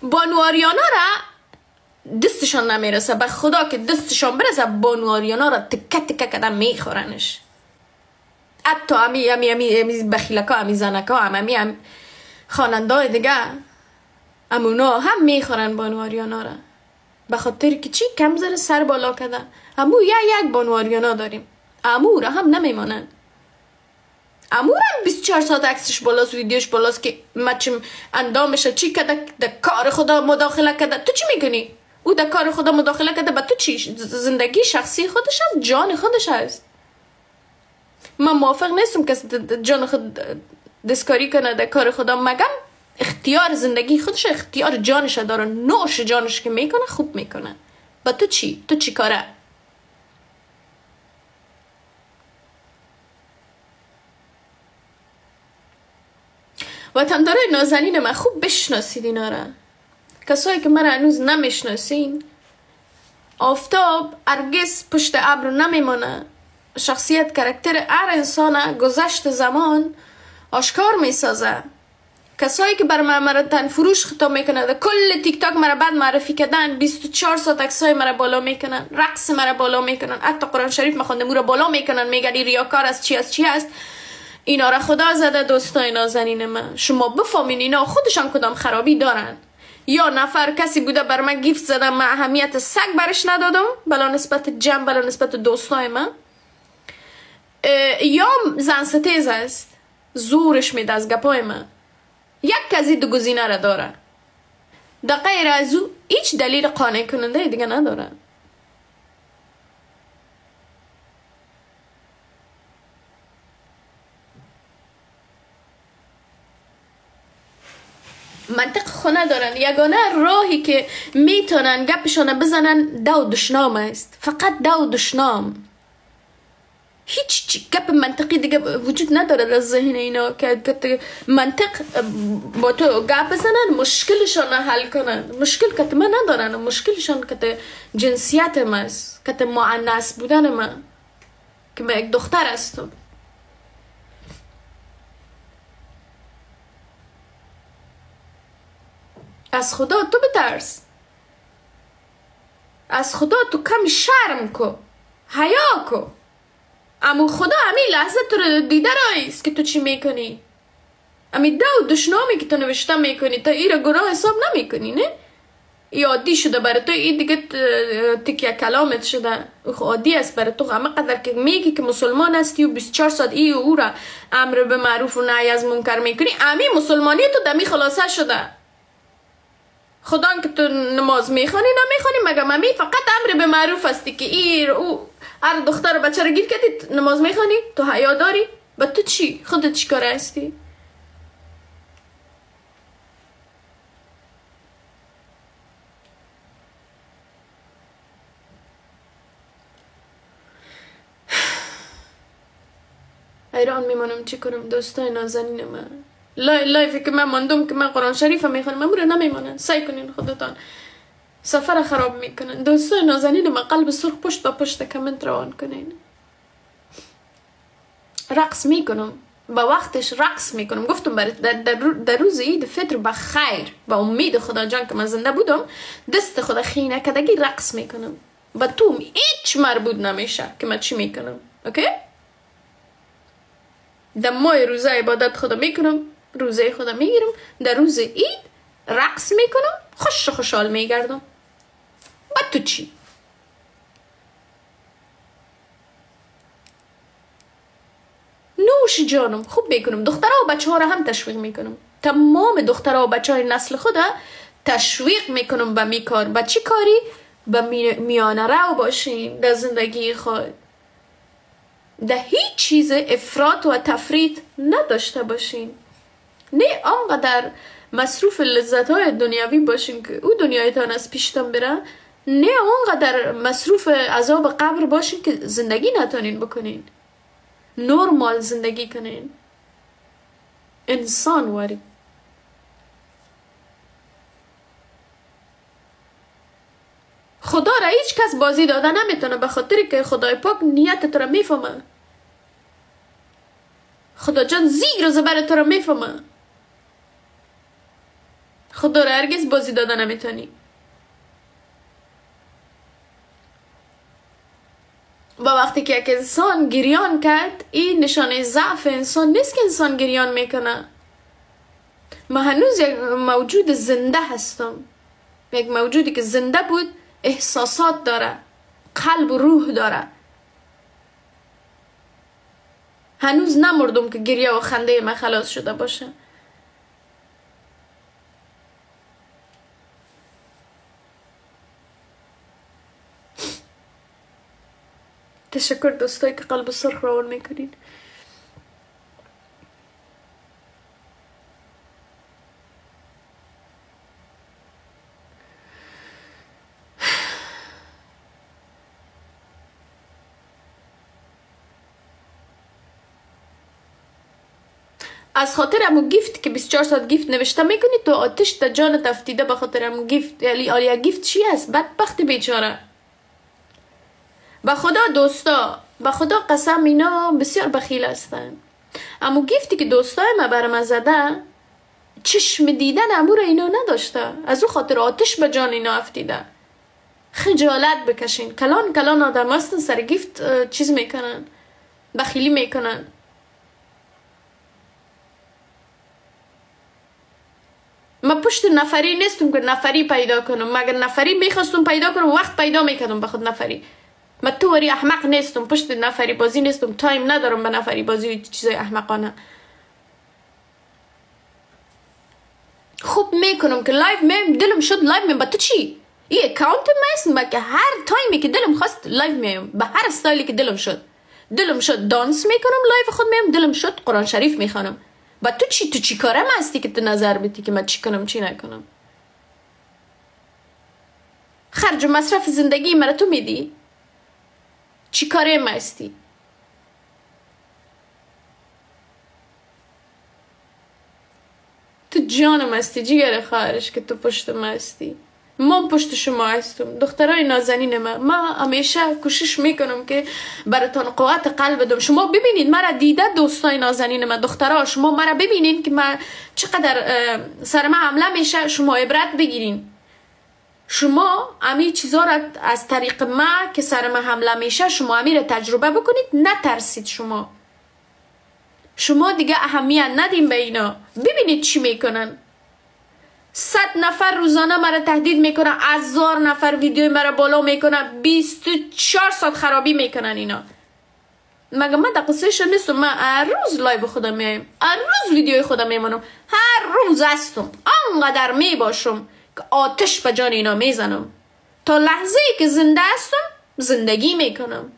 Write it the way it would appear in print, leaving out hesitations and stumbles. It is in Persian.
بانو آریانا را دستشان نمیرسه، به خدا که دستشان برسه بانو آریانا را تکه تکه کدم میخورنش. حتی امی بخیلکا، امی زنکا، امی خواننده دیگه امونا هم میخورن بانو آریانا را، به خاطر که چی؟ کم زر سر بالا کده. امو یک بانو آریانا داریم، امو را هم نمیمانن. امو را 24 ساعت عکسش بالاست، ویدیوش بالاست که مچم اندامش چی کده، در کار خدا مداخله کده. تو چی میکنی؟ او در کار خدا مداخله کده، به تو چی؟ زندگی شخصی خودش هست، جان خودش هست. من موافق نیستم که جان خود دستکاری کنه در کار خدا، مگم اختیار زندگی خودش، اختیار جانش داره، نوش جانش که میکنه خوب میکنه. با تو چی؟ تو چی کاره؟ وطندارای نازنین من خوب بشناسید اینا را. کسایی که من هنوز نمیشناسین، آفتاب هرگز پشت ابر نمیمانه. شخصیت کرکتر هر انسان گذشت زمان آشکار میسازه. کسایی که بر من تن فروش خطاب میکنن، در کل تیک تاک مرا بعد معرفی کردن، 24 ساعت عکسای مرا بالا میکنن، رقص مرا بالا میکنن، حتی قرآن شریف مخوندم مرا بالا میکنن، میگن ریاکار است، چی است. اینا را خدا زده دوستای نازنین من. شما بفهمین اینا خودشان کدام خرابی دارن. یا نفر کسی بوده بر من گیفت زده، من اهمیت سگ برش ندادم بلا نسبت جمع، بلا نسبت دوستای من، یا زن ستیز است زورش میده از گپای من. یک کسی دو گزینه را داره، در غیر از او هیچ دلیل قانع کننده دیگه نداره. منطق خونه دارن. یگانه راهی که میتونن گپشان بزنن دو دشنام است، فقط دو دشنام. هیچ گپ منطقی دیگه وجود نداره در ذهن اینا که منطق با تو گپ بزنن مشکلشان حل کنن. مشکل که من ندارن، مشکلشان که جنسیت من است، که مؤنث بودن من، که من یک دختر هستم. از خدا تو بترس، از خدا تو کم شرم کو، حیا کو. امو خدا همین لحظه تو رو دیده رایست که تو چی میکنی. همین دو دشنامی که تو نوشته میکنی، تا ای را گناه حساب نمیکنی نه؟ ای عادی شده برای تو، ای دیگه تکیه کلامت شده، عادی است برای تو. همه قدر که میگی که مسلمان هستی و 24 ساعت ای و او را امر به معروف و نهی از منکر میکنی، همین مسلمانی تو دمی خلاصه شده. خدا که تو نماز میخوانی نمیخوانی، مگه ممی فقط امر به معروف هستی که ای او هر دختر و بچه رو گیر کردی نماز میخوانی، تو حیا داری؟ با تو چی؟ خودت چی کاره هستی؟ حیران میمانم چی کنم دوستای نازنین من. لایفی که من ماندم که من قرآن شریف میخوانم، من رو نمیمانن. سعی کنین خودتان، سفر خراب میکنن. دوستای نازنین من قلب سرخ پشت با پشت کامنت روان کنین. رقص میکنم، با وقتش رقص میکنم. گفتم برای در روز عید فطر بخیر، با امید خدا جان که من زنده بودم، دست خدا خینه کدگی رقص میکنم. با تو هیچ مربوط نمیشه که من چی میکنم. اوکی؟ در ماه روزه عبادت خدا میکنم، روزه خدا میگیرم، در روز عید رقص میکنم، خوشحال میگردم. با تو چی؟ نوش جانم خوب میکنم. دخترها و بچه ها را هم تشویق میکنم. تمام دخترها و بچه های نسل خدا تشویق میکنم به می کار. به چی کاری؟ به میانه رو باشین در زندگی خود. در هیچ چیز افراط و تفریط نداشته باشین. نه آنقدر مصروف لذت های دنیاوی باشین که او دنیایتان از پیشتان بره، نه آنقدر مصروف عذاب قبر باشین که زندگی نتونین بکنین، نورمال زندگی کنین، انسان واری. خدا را هیچ کس بازی داده نمیتونه، به خاطر که خدای پاک نیت تو را میفهمه. خدا جان زیر و زبر تو را میفهمه. خدا را هرگز بازی داده نمیتونی. و وقتی که یک انسان گریان کرد، این نشانه ضعف انسان نیست که انسان گریان میکنه. ما هنوز یک موجود زنده هستم، یک موجودی که زنده بود، احساسات داره، قلب و روح داره. هنوز نمردم که گریه و خنده من خلاص شده باشه. تشکر دوستایی که قلب سرخ روان میکنین. از خاطر امو گیفت که 24 ساعت گیفت نوشته میکنی تو آتش تا جان تفتیده به خاطر امو گیفت. یعنی آلیا گیفت چی هست؟ بدبخت بیچاره. به خدا دوستا، به خدا قسم اینا بسیار بخیل هستن. امو گیفتی که دوستای ما برام زده چشم دیدن امو را اینا نداشته، از او خاطر آتش به جان اینا افتیده. خجالت بکشین. کلان کلان آدم هستن سر گیفت چیز میکنن، بخیلی میکنن. ما پشت نفری نیستم که نفری پیدا کنم. مگر نفری میخواستم پیدا کنم وقت پیدا میکردم به خود نفری. من تو وری احمق نیستم، پشت نفری بازی نیستم، تایم ندارم به نفری بازی و چیزای احمقانه. خوب میکنم که لایو میم، دلم شد لایو میم. با تو چی؟ این اکاونت من که هر تایمی که دلم خواست لایو میم، به هر استایلی که دلم شد. دلم شد دانس میکنم لایو خود میم، دلم شد قرآن شریف میخوانم. با تو چی؟ تو چی کارم هستی که تو نظر بدی که من چی کنم چی نکنم؟ خرج و مصرف زندگی مرا تو میدی؟ چی کارم هستی؟ تو جانم هستی، جیگر خواهرش که تو پشت ما هستی. من پشت شما هستم، دخترای نازنین ما همیشه کوشش میکنم که براتون قوت قلب بدم. شما ببینید مرا دیده دوستای نازنین من، دخترها، شما مرا ببینید که من چقدر سر من حمله میشه، شما عبرت بگیرین. شما امی چیزا را از طریق ما که سر من حمله میشه، شما امی را تجربه بکنید، نترسید. شما دیگه اهمیت ندیم به اینا. ببینید چی میکنن. 100 نفر روزانه مرا تهدید میکنن، 1000 نفر ویدیو مرا بالا میکنن، 24 ساعت خرابی میکنن اینا. مگه من در قصهش نیستم؟ من هر روز لایو خودم میایم، هر روز ویدیوی خودم میمانم، هر روز هستم، انقدر میباشم که آتش به جان اینا میزنم. تا لحظه ای که زنده هستم زندگی میکنم.